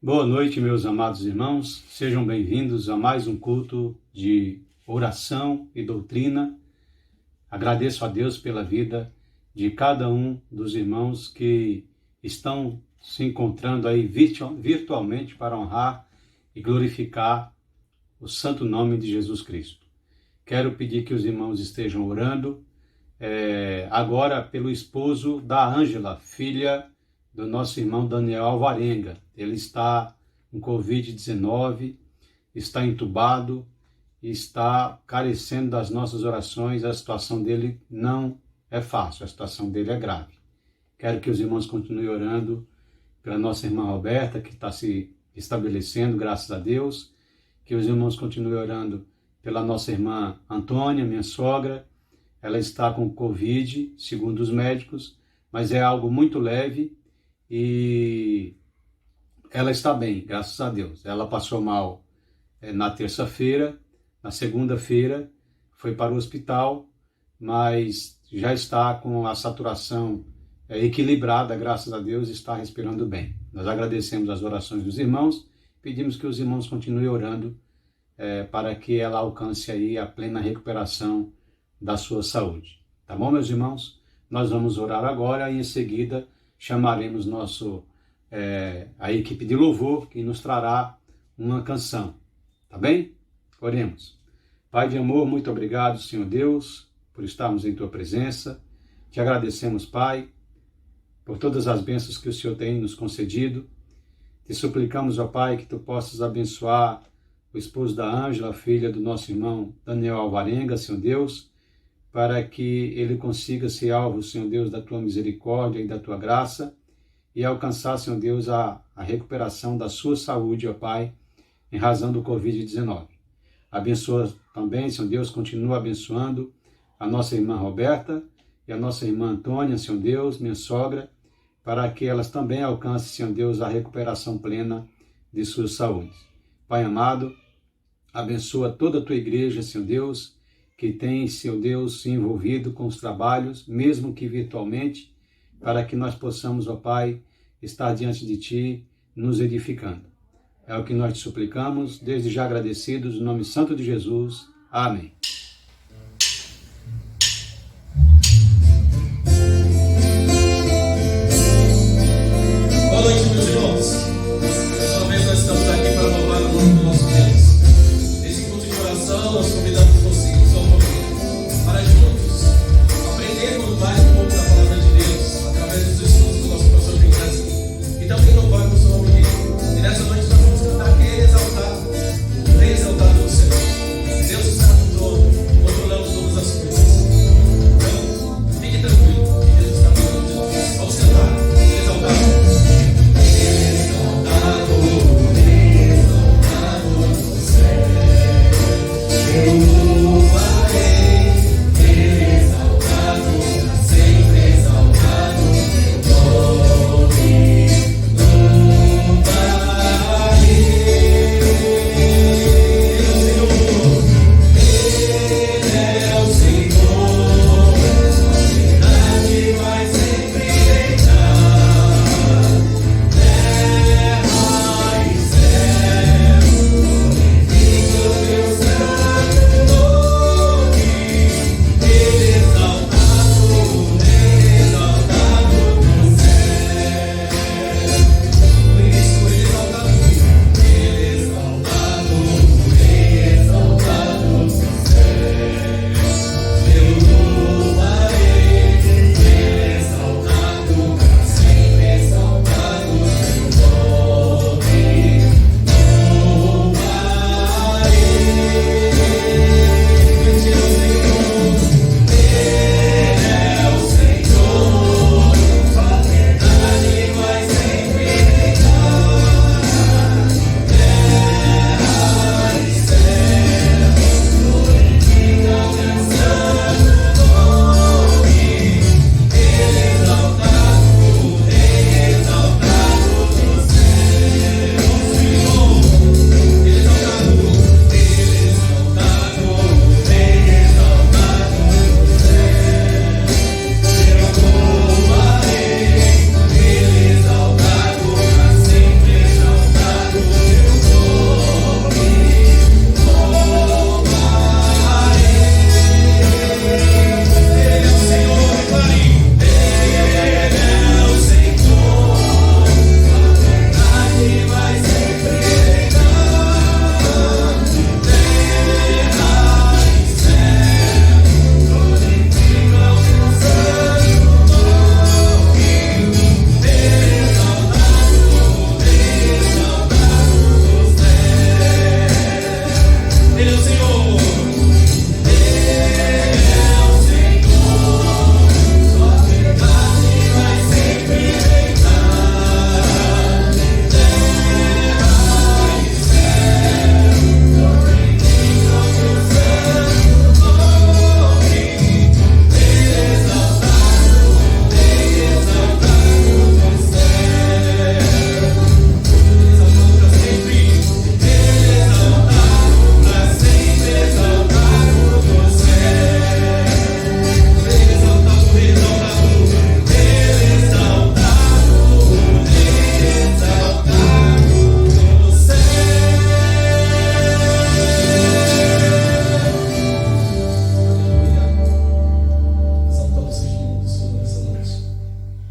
Boa noite, meus amados irmãos. Sejam bem-vindos a mais um culto de oração e doutrina. Agradeço a Deus pela vida de cada um dos irmãos que estão se encontrando aí virtualmente para honrar e glorificar o santo nome de Jesus Cristo. Quero pedir que os irmãos estejam orando agora pelo esposo da Ângela, filha do nosso irmão Daniel Alvarenga. Ele está com Covid-19, está entubado, está carecendo das nossas orações. A situação dele não é fácil, a situação dele é grave. Quero que os irmãos continuem orando pela nossa irmã Roberta, que está se estabelecendo, graças a Deus. Que os irmãos continuem orando pela nossa irmã Antônia, minha sogra. Ela está com Covid, segundo os médicos, mas é algo muito leve e ela está bem, graças a Deus. Ela passou mal na terça-feira, na segunda-feira foi para o hospital, mas já está com a saturação equilibrada, graças a Deus, está respirando bem. Nós agradecemos as orações dos irmãos, pedimos que os irmãos continuem orando para que ela alcance aí a plena recuperação da sua saúde. Tá bom, meus irmãos? Nós vamos orar agora e em seguida chamaremos a equipe de louvor que nos trará uma canção. Tá bem? Oremos. Pai de amor, muito obrigado, Senhor Deus, por estarmos em Tua presença. Te agradecemos, Pai, por todas as bênçãos que o Senhor tem nos concedido. Te suplicamos, ó Pai, que Tu possas abençoar o esposo da Ângela, filha do nosso irmão Daniel Alvarenga, Senhor Deus, para que ele consiga ser alvo, Senhor Deus, da Tua misericórdia e da Tua graça e alcançar, Senhor Deus, a recuperação da sua saúde, ó Pai, em razão do Covid-19. Abençoa também, Senhor Deus, continua abençoando a nossa irmã Roberta e a nossa irmã Antônia, Senhor Deus, minha sogra, para que elas também alcancem, Senhor Deus, a recuperação plena de suas saúdes. Pai amado, abençoa toda a Tua igreja, Senhor Deus, que tem, Senhor Deus, se envolvido com os trabalhos, mesmo que virtualmente, para que nós possamos, ó Pai, estar diante de Ti, nos edificando. É o que nós te suplicamos, desde já agradecidos, no nome santo de Jesus. Amém. Boa noite, meus irmãos. Mais uma vez nós estamos aqui para louvar o nome do nosso Deus. Nesse culto de oração, nós convidamos vocês para juntos aprendermos mais um pouco da palavra de Deus através dos estudos do nosso pastor Benjamin e também louvar o seu nome dele. E nessa noite nós vamos cantar aquele exaltado o Senhor. Deus está no trono.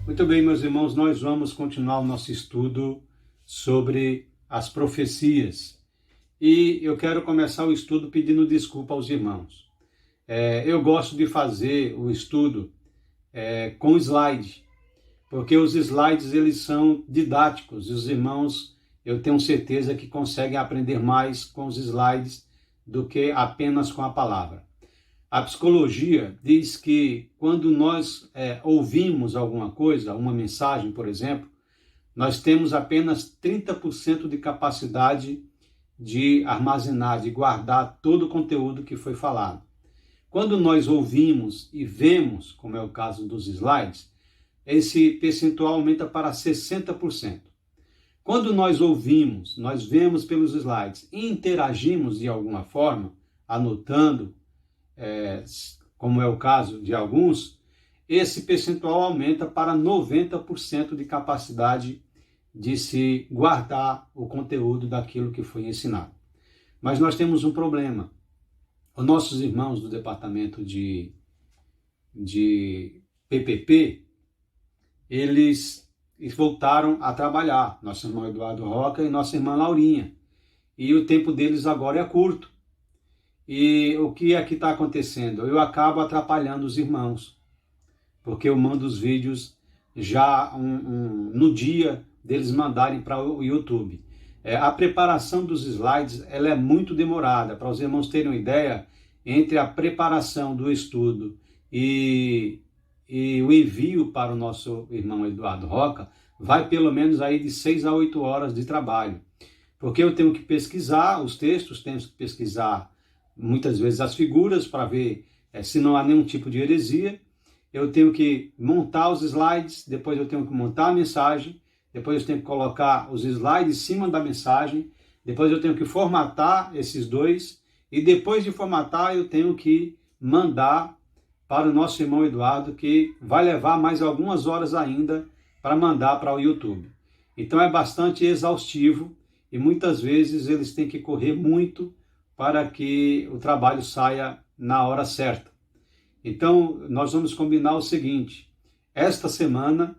Muito bem, meus irmãos, nós vamos continuar o nosso estudo sobre as profecias. E eu quero começar o estudo pedindo desculpa aos irmãos. Eu gosto de fazer o estudo com slide, porque os slides eles são didáticos e os irmãos, eu tenho certeza que conseguem aprender mais com os slides do que apenas com a palavra. A psicologia diz que quando nós ouvimos alguma coisa, uma mensagem, por exemplo, nós temos apenas 30% de capacidade de armazenar, de guardar todo o conteúdo que foi falado. Quando nós ouvimos e vemos, como é o caso dos slides, esse percentual aumenta para 60%. Quando nós ouvimos, nós vemos pelos slides e interagimos de alguma forma, anotando, como é o caso de alguns, esse percentual aumenta para 90% de capacidade de se guardar o conteúdo daquilo que foi ensinado. Mas nós temos um problema. Os nossos irmãos do departamento de PPP, eles voltaram a trabalhar, nosso irmão Eduardo Roca e nossa irmã Laurinha, e o tempo deles agora é curto. E o que é que está acontecendo? Eu acabo atrapalhando os irmãos, porque eu mando os vídeos já no dia deles mandarem para o YouTube. A preparação dos slides ela é muito demorada. Para os irmãos terem uma ideia, entre a preparação do estudo e o envio para o nosso irmão Eduardo Roca, vai pelo menos aí de 6 a 8 horas de trabalho. Porque eu tenho que pesquisar os textos, tenho que pesquisar muitas vezes as figuras para ver se não há nenhum tipo de heresia. Eu tenho que montar os slides, depois eu tenho que montar a mensagem, depois eu tenho que colocar os slides em cima da mensagem, depois eu tenho que formatar esses dois, e depois de formatar eu tenho que mandar para o nosso irmão Eduardo, que vai levar mais algumas horas ainda para mandar para o YouTube. Então é bastante exaustivo e muitas vezes eles têm que correr muito para que o trabalho saia na hora certa. Então, nós vamos combinar o seguinte: esta semana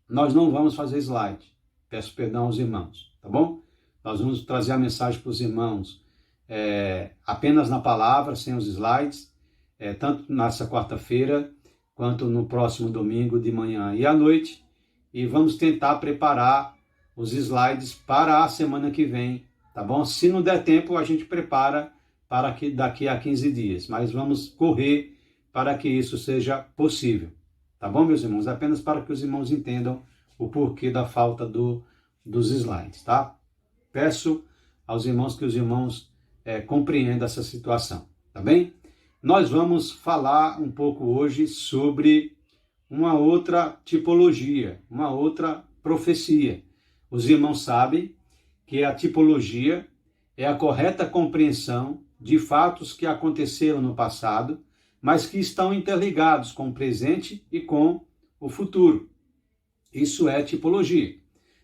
nós não vamos fazer slide. Peço perdão aos irmãos, tá bom? Nós vamos trazer a mensagem para os irmãos apenas na palavra, sem os slides, tanto nessa quarta-feira, quanto no próximo domingo de manhã e à noite. E vamos tentar preparar os slides para a semana que vem, tá bom? Se não der tempo, a gente prepara para que daqui a 15 dias, mas vamos correr para que isso seja possível, tá bom, meus irmãos? Apenas para que os irmãos entendam o porquê da falta dos slides, tá? Peço aos irmãos que os irmãos compreendam essa situação, tá bem? Nós vamos falar um pouco hoje sobre uma outra tipologia, uma outra profecia. Os irmãos sabem que a tipologia é a correta compreensão de fatos que aconteceram no passado, mas que estão interligados com o presente e com o futuro. Isso é tipologia.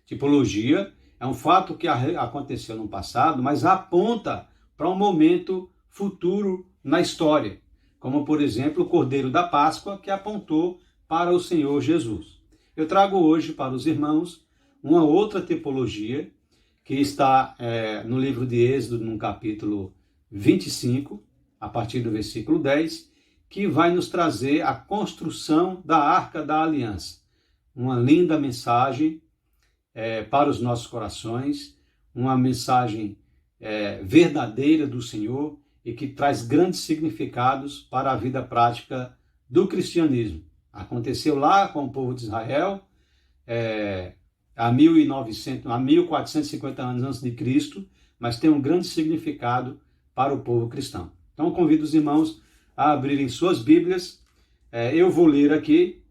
Tipologia é um fato que aconteceu no passado, mas aponta para um momento futuro na história, como, por exemplo, o Cordeiro da Páscoa, que apontou para o Senhor Jesus. Eu trago hoje para os irmãos uma outra tipologia, que está no livro de Êxodo, no capítulo 25, a partir do versículo 10, que vai nos trazer a construção da Arca da Aliança. Uma linda mensagem para os nossos corações, uma mensagem verdadeira do Senhor e que traz grandes significados para a vida prática do cristianismo. Aconteceu lá com o povo de Israel, há 1450 anos antes de Cristo, mas tem um grande significado para o povo cristão. Então, convido os irmãos a abrirem suas Bíblias. Eu vou ler aqui,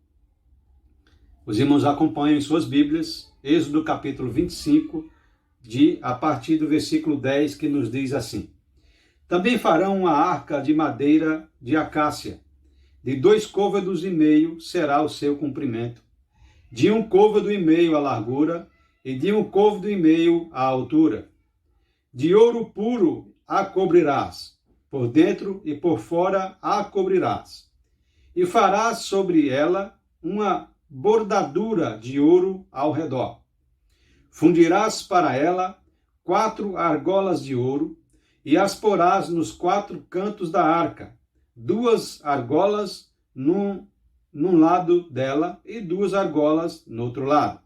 os irmãos acompanham em suas Bíblias, Êxodo capítulo 25, a partir do versículo 10, que nos diz assim: Também farão uma arca de madeira de acácia, de 2 côvados e meio será o seu comprimento, de 1 côvado e meio a largura e de 1 côvado e meio a altura. De ouro puro a cobrirás, por dentro e por fora a cobrirás. E farás sobre ela uma bordadura de ouro ao redor. Fundirás para ela 4 argolas de ouro, e as porás nos 4 cantos da arca, 2 argolas num lado dela e 2 argolas no outro lado.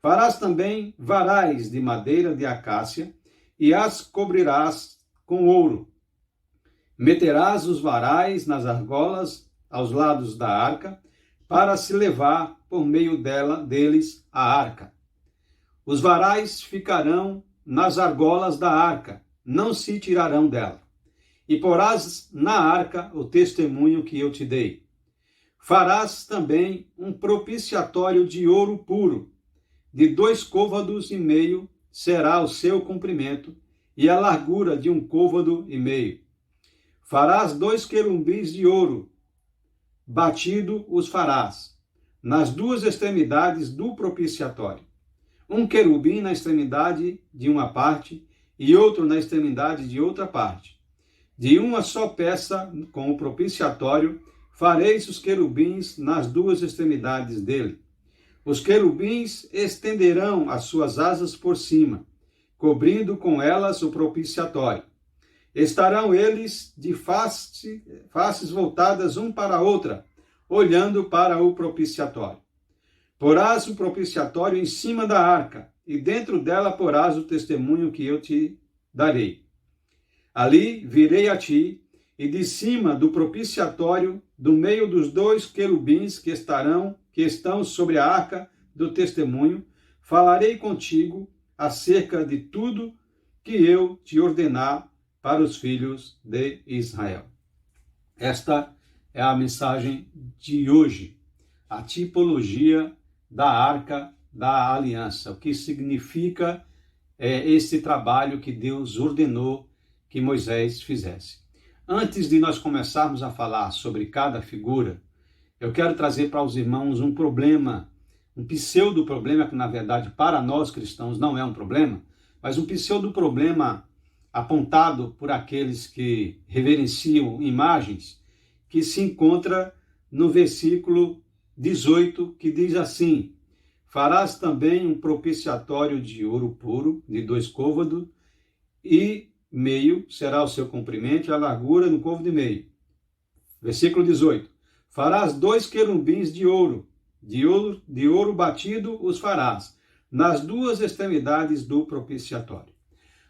Farás também varais de madeira de acácia, e as cobrirás com ouro. Meterás os varais nas argolas aos lados da arca, para se levar por meio deles a arca. Os varais ficarão nas argolas da arca, não se tirarão dela. E porás na arca o testemunho que eu te dei. Farás também um propiciatório de ouro puro, de 2 côvados e meio será o seu comprimento, e a largura de 1 côvado e meio. Farás 2 querubins de ouro, batido os farás, nas 2 extremidades do propiciatório. 1 querubim na extremidade de uma parte, e outro na extremidade de outra parte. De uma só peça com o propiciatório, fareis os querubins nas 2 extremidades dele. Os querubins estenderão as suas asas por cima, cobrindo com elas o propiciatório. Estarão eles de faces voltadas um para a outra, olhando para o propiciatório. Porás o propiciatório em cima da arca, e dentro dela porás o testemunho que eu te darei. Ali virei a ti, e de cima do propiciatório, do meio dos 2 querubins que estão sobre a arca do testemunho, falarei contigo acerca de tudo que eu te ordenar para os filhos de Israel. Esta é a mensagem de hoje, a tipologia da Arca da Aliança, o que significa esse trabalho que Deus ordenou que Moisés fizesse. Antes de nós começarmos a falar sobre cada figura, eu quero trazer para os irmãos um problema, um pseudo-problema que, na verdade, para nós cristãos não é um problema, mas um pseudo-problema apontado por aqueles que reverenciam imagens, que se encontra no versículo 18, que diz assim: farás também um propiciatório de ouro puro, de 2 côvados, e meio será o seu comprimento e a largura no côvado e meio. Versículo 18. Farás 2 querubins de ouro batido os farás, nas 2 extremidades do propiciatório.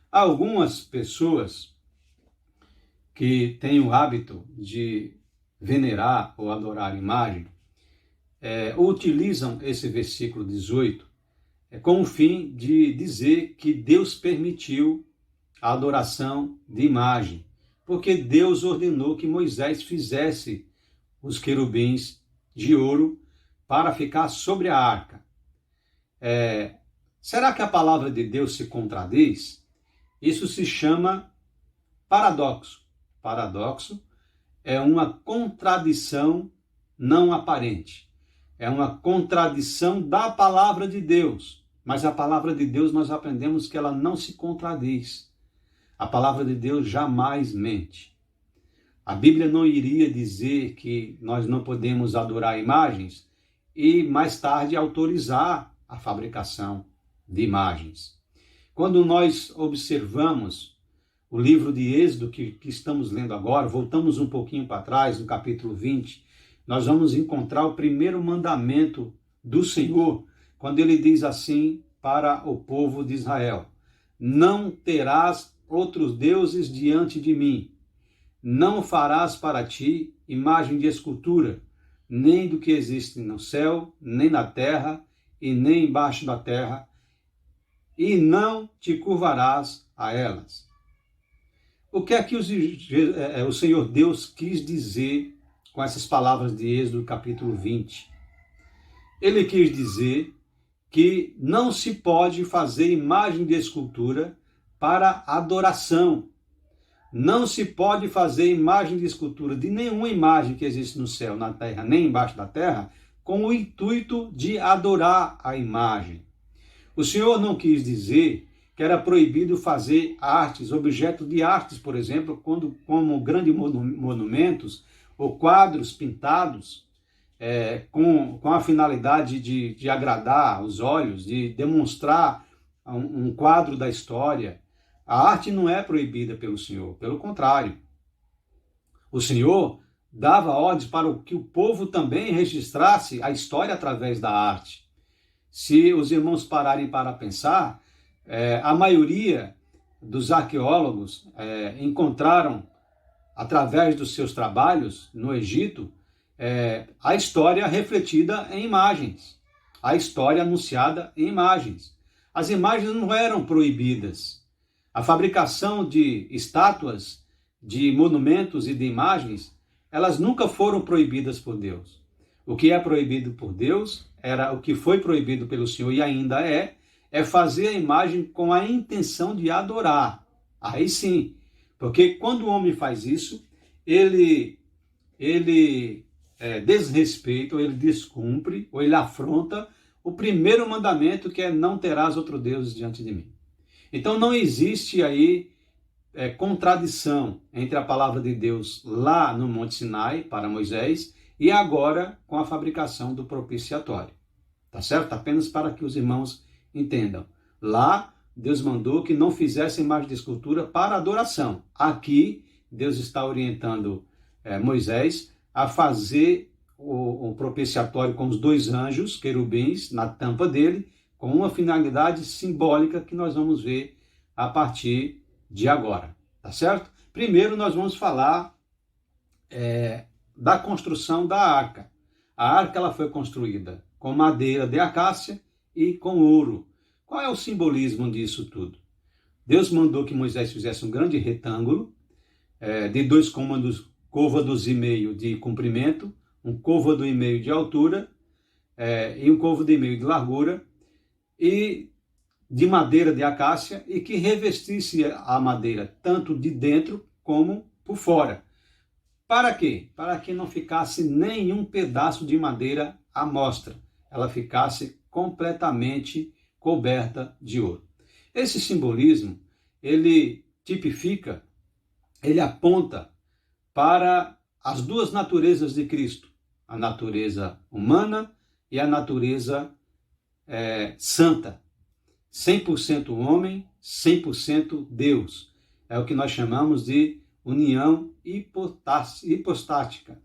Algumas pessoas que têm o hábito de venerar ou adorar imagem, utilizam esse versículo 18 com o fim de dizer que Deus permitiu a adoração de imagem, porque Deus ordenou que Moisés fizesse os querubins de ouro para ficar sobre a arca. Será que a palavra de Deus se contradiz? Isso se chama paradoxo. Paradoxo é uma contradição não aparente. É uma contradição da palavra de Deus. Mas a palavra de Deus, nós aprendemos que ela não se contradiz. A palavra de Deus jamais mente. A Bíblia não iria dizer que nós não podemos adorar imagens e mais tarde autorizar a fabricação de imagens. Quando nós observamos o livro de Êxodo que estamos lendo agora, voltamos um pouquinho para trás, no capítulo 20, nós vamos encontrar o primeiro mandamento do Senhor, quando ele diz assim para o povo de Israel: não terás outros deuses diante de mim, não farás para ti imagem de escultura, nem do que existe no céu, nem na terra, e nem embaixo da terra, e não te curvarás a elas. O que é que o Senhor Deus quis dizer com essas palavras de Êxodo capítulo 20? Ele quis dizer que não se pode fazer imagem de escultura para adoração. Não se pode fazer imagem de escultura de nenhuma imagem que existe no céu, na terra, nem embaixo da terra, com o intuito de adorar a imagem. O Senhor não quis dizer que era proibido fazer artes, objetos de artes, por exemplo, como grandes monumentos ou quadros pintados com a finalidade de agradar os olhos, de demonstrar um quadro da história. A arte não é proibida pelo Senhor, pelo contrário. O Senhor dava ordens para que o povo também registrasse a história através da arte. Se os irmãos pararem para pensar, a maioria dos arqueólogos encontraram, através dos seus trabalhos no Egito, a história refletida em imagens, a história anunciada em imagens. As imagens não eram proibidas. A fabricação de estátuas, de monumentos e de imagens, elas nunca foram proibidas por Deus. O que é proibido por Deus, era o que foi proibido pelo Senhor e ainda é fazer a imagem com a intenção de adorar. Aí sim, porque quando o homem faz isso, ele desrespeita, ou ele descumpre, ou ele afronta o primeiro mandamento, que é: não terás outro Deus diante de mim. Então não existe aí contradição entre a palavra de Deus lá no Monte Sinai para Moisés e agora com a fabricação do propiciatório. Tá certo? Apenas para que os irmãos entendam. Lá Deus mandou que não fizessem imagem de escultura para adoração. Aqui Deus está orientando Moisés a fazer o propiciatório com os 2 anjos, querubins, na tampa dele, com uma finalidade simbólica que nós vamos ver a partir de agora, tá certo? Primeiro nós vamos falar da construção da arca. A arca ela foi construída com madeira de acácia e com ouro. Qual é o simbolismo disso tudo? Deus mandou que Moisés fizesse um grande retângulo de 2 côvados e meio de comprimento, 1 côvado e meio de altura e 1 côvado e meio de largura, e de madeira de acácia, e que revestisse a madeira tanto de dentro como por fora. Para quê? Para que não ficasse nenhum pedaço de madeira à mostra. Ela ficasse completamente coberta de ouro. Esse simbolismo, ele tipifica, ele aponta para as 2 naturezas de Cristo, a natureza humana e a natureza santa. 100% homem, 100% Deus. É o que nós chamamos de união hipostática.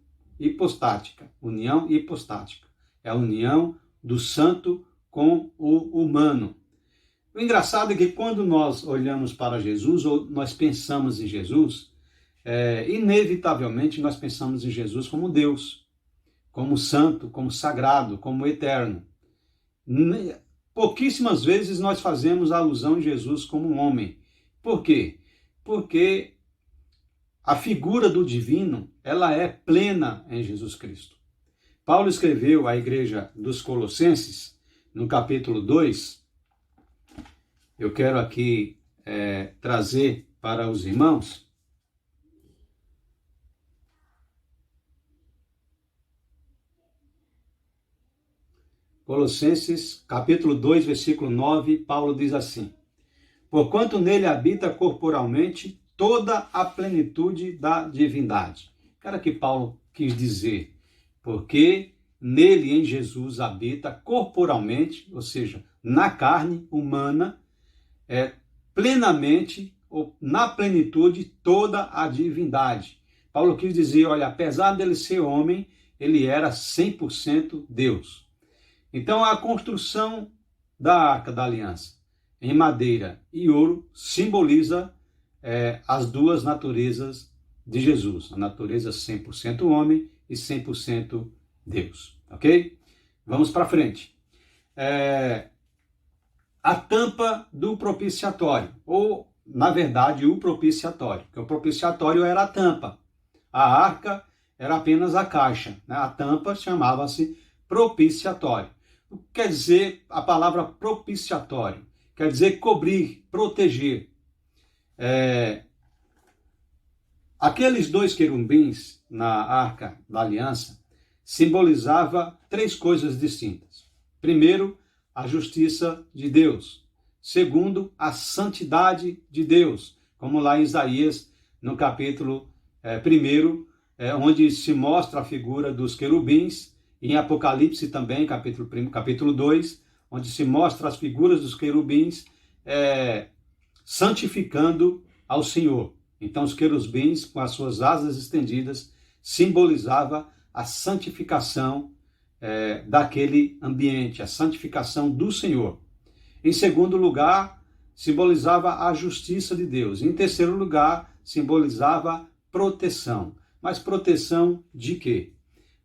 União hipostática. É a união do santo com o humano. O engraçado é que quando nós olhamos para Jesus, ou nós pensamos em Jesus, inevitavelmente nós pensamos em Jesus como Deus, como santo, como sagrado, como eterno. Pouquíssimas vezes nós fazemos alusão em Jesus como um homem. Por quê? Porque a figura do divino, ela é plena em Jesus Cristo. Paulo escreveu à igreja dos Colossenses, no capítulo 2, eu quero aqui trazer para os irmãos, Colossenses, capítulo 2, versículo 9, Paulo diz assim: porquanto nele habita corporalmente toda a plenitude da divindade. Cara, que Paulo quis dizer, porque nele, em Jesus, habita corporalmente, ou seja, na carne humana, plenamente, ou na plenitude, toda a divindade. Paulo quis dizer, olha, apesar dele ser homem, ele era 100% Deus. Então, a construção da Arca da Aliança em madeira e ouro simboliza as 2 naturezas de Jesus, a natureza 100% homem e 100% Deus, ok? Vamos para frente. A tampa do propiciatório, ou, na verdade, o propiciatório, porque o propiciatório era a tampa, a arca era apenas a caixa, né? A tampa chamava-se propiciatório. O que quer dizer a palavra propiciatório? Quer dizer cobrir, proteger. Aqueles 2 querubins na Arca da Aliança simbolizava 3 coisas distintas. Primeiro, a justiça de Deus. Segundo, a santidade de Deus, como lá em Isaías, no capítulo 1, onde se mostra a figura dos querubins em Apocalipse também, capítulo 2, onde se mostra as figuras dos querubins santificando ao Senhor. Então os querubins, com as suas asas estendidas, simbolizava a santificação daquele ambiente, a santificação do Senhor. Em segundo lugar, simbolizava a justiça de Deus. Em terceiro lugar, simbolizava proteção. Mas proteção de quê?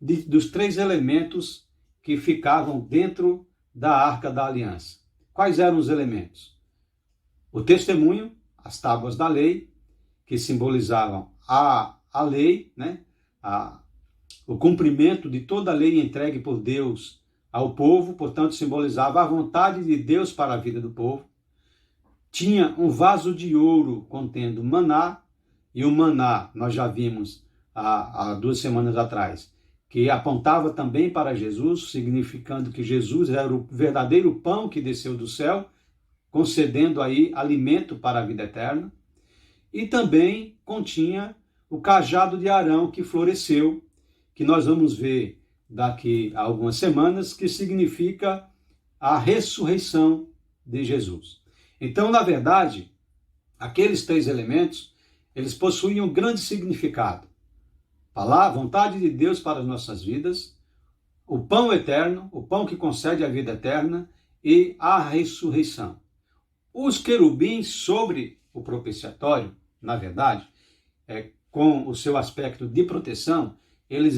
Dos 3 elementos que ficavam dentro da Arca da Aliança. Quais eram os elementos? O testemunho, as tábuas da lei, que simbolizavam a lei, né? O cumprimento de toda a lei entregue por Deus ao povo, portanto, simbolizava a vontade de Deus para a vida do povo. Tinha um vaso de ouro contendo maná, e o maná, nós já vimos há 2 semanas atrás, que apontava também para Jesus, significando que Jesus era o verdadeiro pão que desceu do céu, concedendo aí alimento para a vida eterna. E também continha o cajado de Arão que floresceu, que nós vamos ver daqui a algumas semanas, que significa a ressurreição de Jesus. Então, na verdade, aqueles 3 elementos, eles possuíam um grande significado. A vontade de Deus para as nossas vidas, o pão eterno, o pão que concede a vida eterna e a ressurreição. Os querubins sobre o propiciatório, na verdade, com o seu aspecto de proteção, eles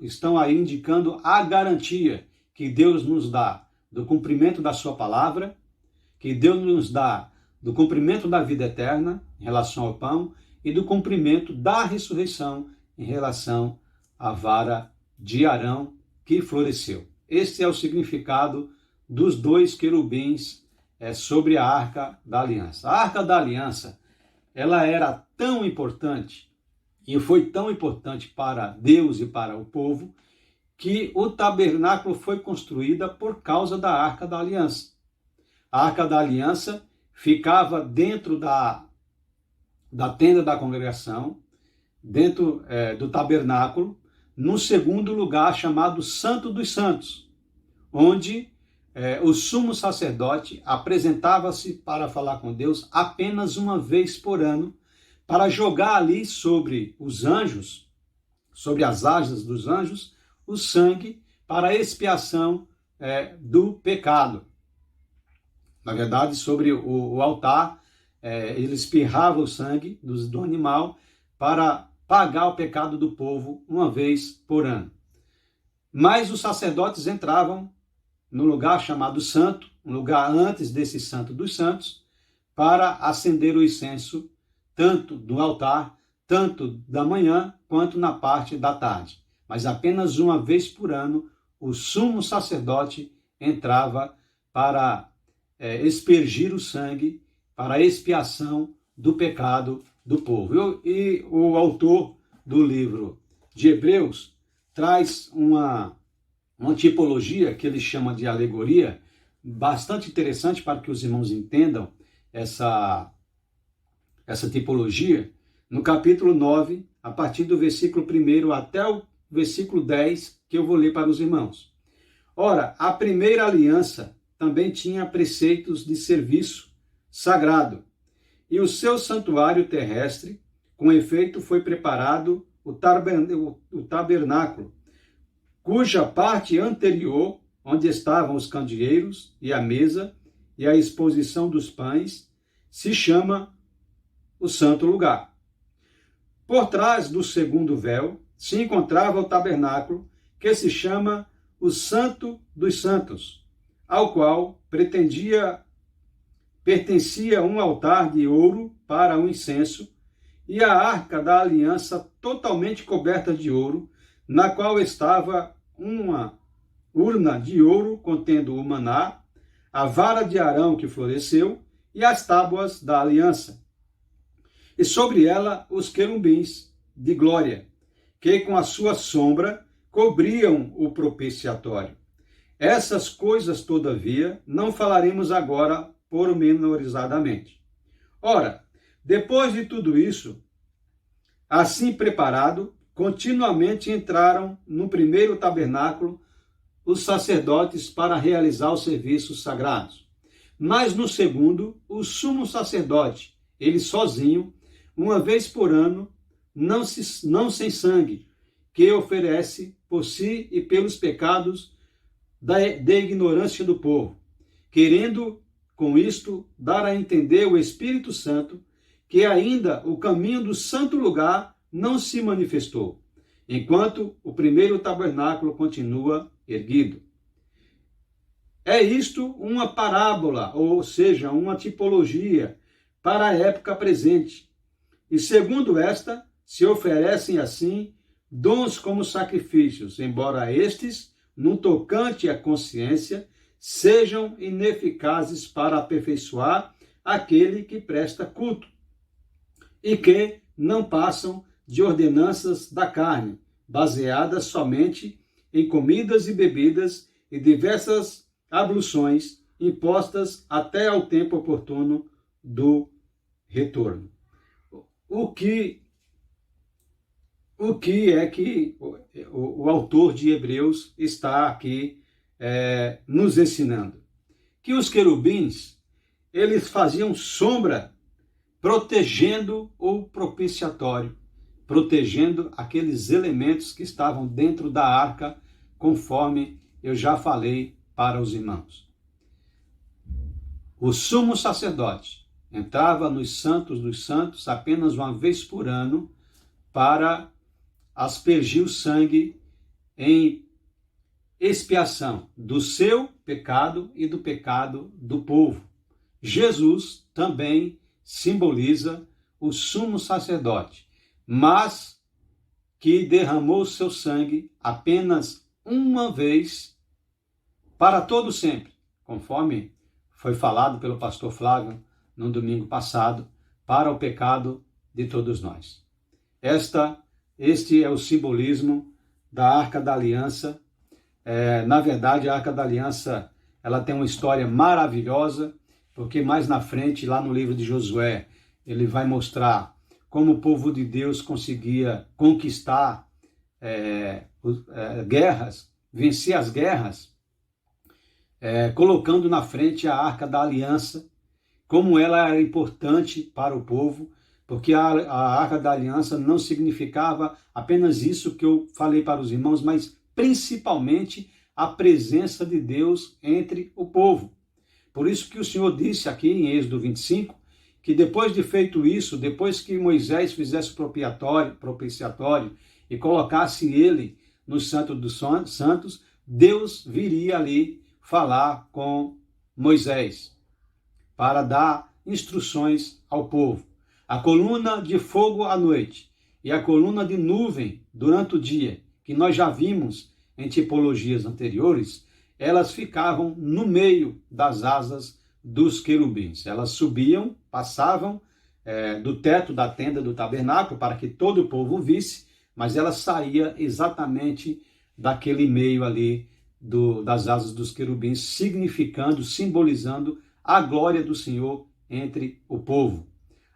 estão aí indicando a garantia que Deus nos dá do cumprimento da sua palavra, que Deus nos dá do cumprimento da vida eterna em relação ao pão e do cumprimento da ressurreição em relação à vara de Arão que floresceu. Este é o significado dos 2 querubins sobre a Arca da Aliança. A Arca da Aliança, ela era tão importante e foi tão importante para Deus e para o povo que o tabernáculo foi construída por causa da Arca da Aliança. A Arca da Aliança ficava dentro da tenda da congregação, dentro do tabernáculo, no segundo lugar chamado Santo dos Santos, onde o sumo sacerdote apresentava-se para falar com Deus apenas uma vez por ano, para jogar ali sobre os anjos, sobre as asas dos anjos, o sangue para a expiação do pecado. Na verdade, sobre o altar, ele espirrava o sangue do animal para pagar o pecado do povo uma vez por ano. Mas os sacerdotes entravam no lugar chamado Santo, um lugar antes desse Santo dos Santos, para acender o incenso, tanto do altar, tanto da manhã, quanto na parte da tarde. Mas apenas uma vez por ano, o sumo sacerdote entrava para expergir o sangue, para a expiação do pecado do povo. E o autor do livro de Hebreus traz uma tipologia que ele chama de alegoria, bastante interessante para que os irmãos entendam essa tipologia, no capítulo 9, a partir do versículo 1 até o versículo 10, que eu vou ler para os irmãos. Ora, a primeira aliança também tinha preceitos de serviço sagrado, e o seu santuário terrestre, com efeito, foi preparado o tabernáculo, cuja parte anterior, onde estavam os candeeiros e a mesa e a exposição dos pães, se chama o santo lugar. Por trás do segundo véu se encontrava o tabernáculo, que se chama o Santo dos Santos, ao qual pertencia um altar de ouro para o incenso e a arca da aliança totalmente coberta de ouro, na qual estava uma urna de ouro contendo o maná, a vara de Arão que floresceu e as tábuas da aliança. E sobre ela os querubins de glória, que com a sua sombra cobriam o propiciatório. Essas coisas, todavia, não falaremos agora pormenorizadamente. Ora, depois de tudo isso, assim preparado, continuamente entraram no primeiro tabernáculo os sacerdotes para realizar os serviços sagrados. Mas no segundo, o sumo sacerdote, ele sozinho, uma vez por ano, não sem sangue, que oferece por si e pelos pecados da ignorância do povo, querendo com isto dar a entender o Espírito Santo que ainda o caminho do santo lugar não se manifestou, enquanto o primeiro tabernáculo continua erguido. É isto uma parábola, ou seja, uma tipologia para a época presente. E segundo esta, se oferecem assim dons como sacrifícios, embora estes, no tocante à consciência, sejam ineficazes para aperfeiçoar aquele que presta culto, e que não passam de ordenanças da carne, baseadas somente em comidas e bebidas e diversas abluções impostas até ao tempo oportuno do retorno. O que é que o autor de Hebreus está aqui nos ensinando? Que os querubins, eles faziam sombra, protegendo o propiciatório, protegendo aqueles elementos que estavam dentro da arca, conforme eu já falei para os irmãos. O sumo sacerdote entrava nos santos dos santos apenas uma vez por ano para aspergir o sangue em expiação do seu pecado e do pecado do povo. Jesus também simboliza o sumo sacerdote, mas que derramou seu sangue apenas uma vez para todo sempre, conforme foi falado pelo pastor Flávio no domingo passado, para o pecado de todos nós. Este é o simbolismo da Arca da Aliança. Na verdade, a Arca da Aliança, ela tem uma história maravilhosa, porque mais na frente, lá no livro de Josué, ele vai mostrar como o povo de Deus conseguia conquistar guerras, vencer as guerras, colocando na frente a Arca da Aliança, como ela era importante para o povo, porque a Arca da Aliança não significava apenas isso que eu falei para os irmãos, mas principalmente a presença de Deus entre o povo. Por isso que o Senhor disse aqui em Êxodo 25, que depois de feito isso, depois que Moisés fizesse o propiciatório e colocasse ele no Santo dos Santos, Deus viria ali falar com Moisés para dar instruções ao povo. A coluna de fogo à noite e a coluna de nuvem durante o dia, que nós já vimos em tipologias anteriores, elas ficavam no meio das asas dos querubins. Elas subiam, passavam do teto da tenda do tabernáculo para que todo o povo visse, mas ela saía exatamente daquele meio ali das asas dos querubins, significando, simbolizando a glória do Senhor entre o povo.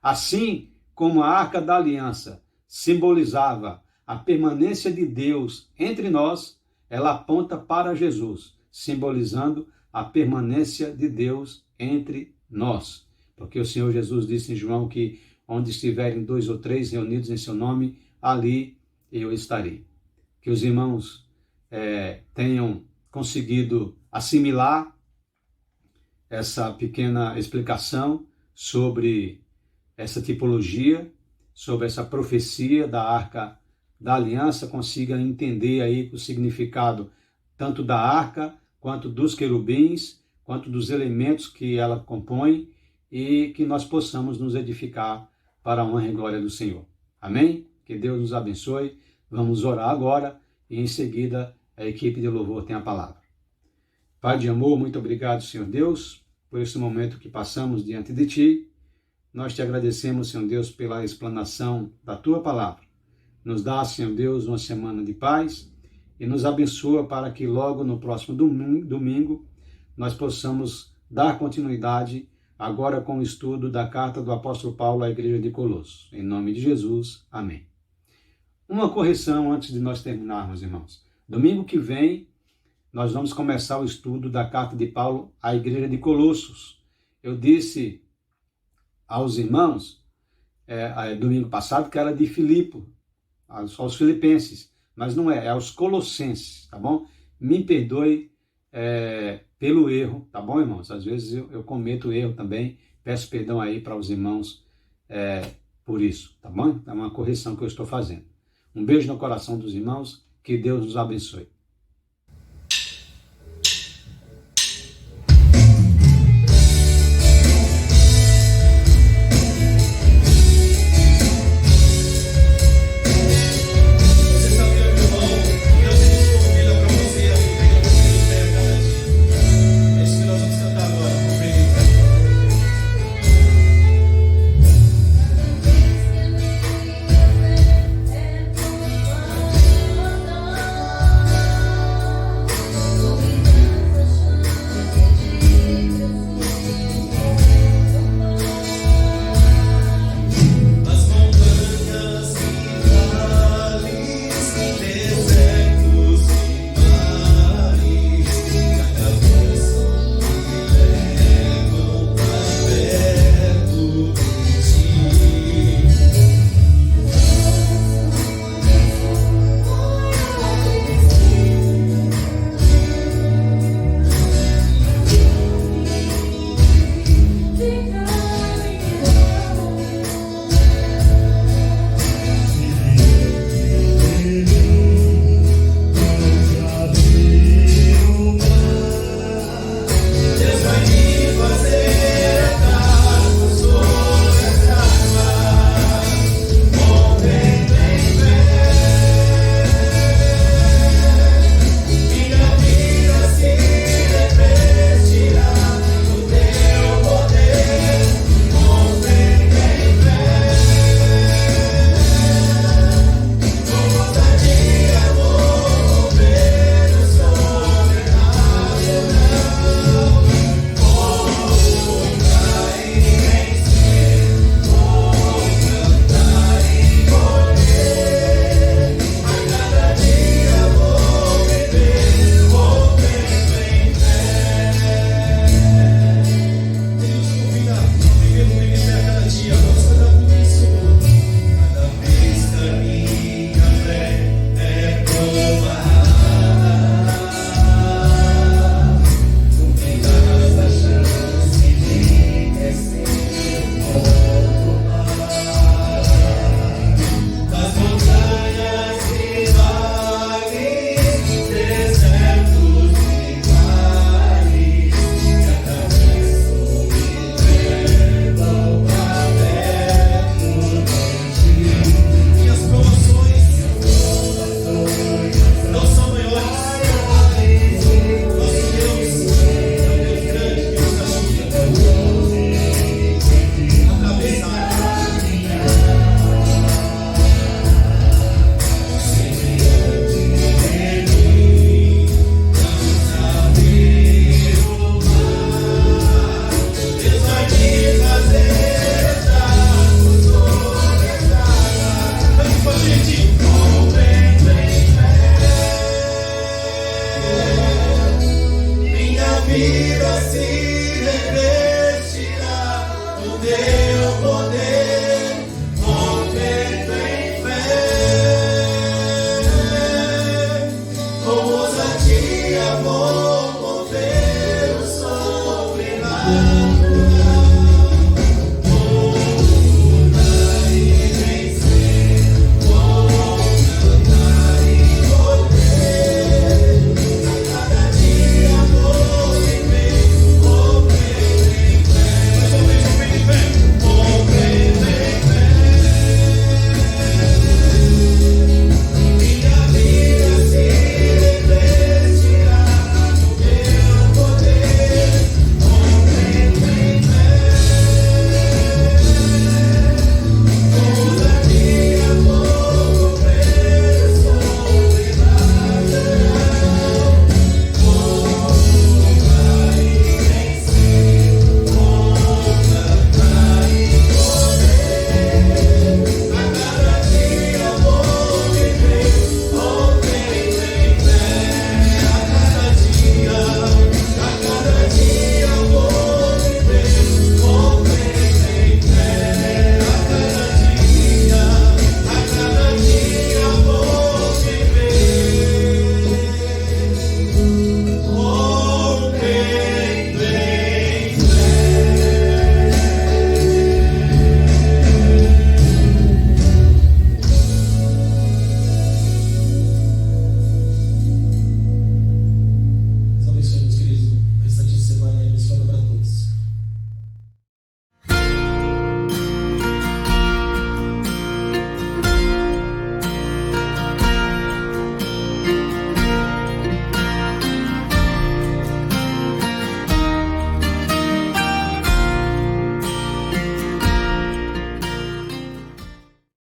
Assim como a Arca da Aliança simbolizava a permanência de Deus entre nós, ela aponta para Jesus, simbolizando a permanência de Deus entre nós. Porque o Senhor Jesus disse em João que onde estiverem 2 ou 3 reunidos em seu nome, ali eu estarei. Que os irmãos tenham conseguido assimilar essa pequena explicação sobre essa tipologia, sobre essa profecia da Arca da Aliança, consiga entender aí o significado tanto da arca, quanto dos querubins, quanto dos elementos que ela compõe, e que nós possamos nos edificar para a honra e glória do Senhor. Amém? Que Deus nos abençoe. Vamos orar agora e em seguida a equipe de louvor tem a palavra. Pai de amor, muito obrigado, Senhor Deus, por esse momento que passamos diante de Ti. Nós te agradecemos, Senhor Deus, pela explanação da Tua palavra. Nos dá, Senhor Deus, uma semana de paz e nos abençoa para que logo no próximo domingo nós possamos dar continuidade agora com o estudo da carta do apóstolo Paulo à igreja de Colossos. Em nome de Jesus, amém. Uma correção antes de nós terminarmos, irmãos. Domingo que vem, nós vamos começar o estudo da carta de Paulo à igreja de Colossos. Eu disse aos irmãos, domingo passado, que era de Filipe, aos filipenses, mas não é aos colossenses, tá bom? Me perdoe pelo erro, tá bom, irmãos? Às vezes eu cometo erro também, peço perdão aí para os irmãos por isso, tá bom? É uma correção que eu estou fazendo. Um beijo no coração dos irmãos, que Deus nos abençoe. Com ousadia vou mover o sobrenatural.